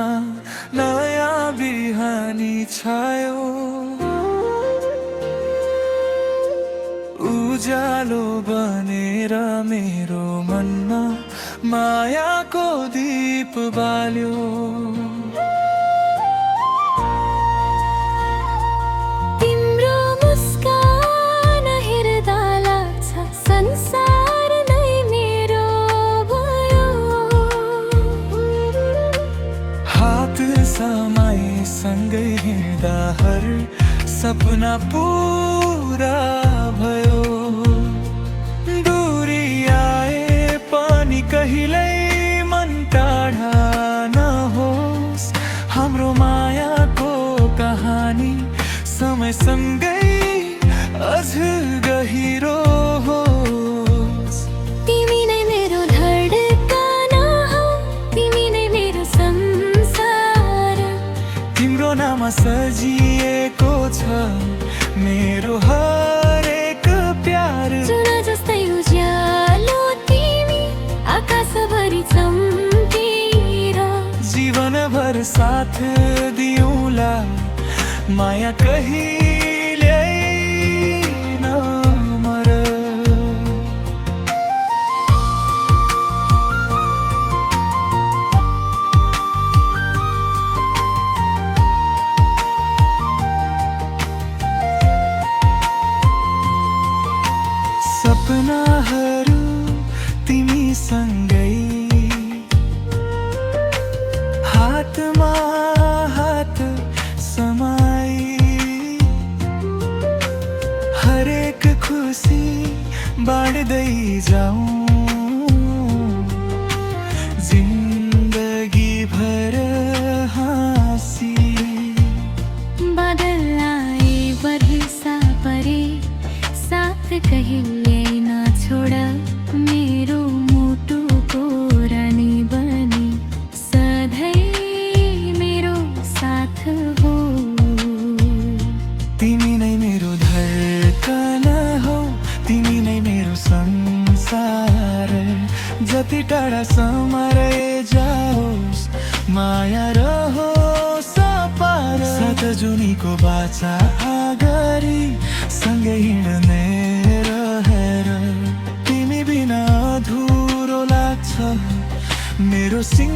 मनमा नयाँ बिहानी छायो। उज्यालो बनेर मेरो मनमा मायाको दीप बाल्यो। तिम्रो मुस्कान हेर्दा लाग्छ संसार नै मेरो भयो। हात समाई सँगै हिँड्दा हर सपना पूरा भयो। दूरी आए पनि कहिल्यै मन टाढा नहोस्। हाम्रो मायाको कहानी समयसँगै अझ गहिरो होस्। तिमी नै मेरो धडकन हौ, तिमी नै मेरो संसार। तिम्रो नाम सजिएको छ मेरो हरेक प्यार। जुना जस्तै उज्यालो तिमी आकाशभरि चम्केर। जीवनभर साथ दिउँला माया कहिल्यै नमर। सपनाहरू तिमीसँगै हातमा हात समाई। हरेक खुसी बाँड्दै जाऊँ जिन्दगी भर हाँसी। बादल आए वर्षा परे साथ कहिल्यै नछोड। मेरो मुटुको रानी बनी सधैँ मेरो साथ हो। तिमी नै मेरो धडकन हौ, तिमी नै मेरो संसार। जति टाढासम्म रहे जाओस् माया रहोस् अपार। 7 जुनीको बाचा गरी सँगै हिँड्ने रहेर। तिमी बिना अधुरो लाग्छ मेरो सिंह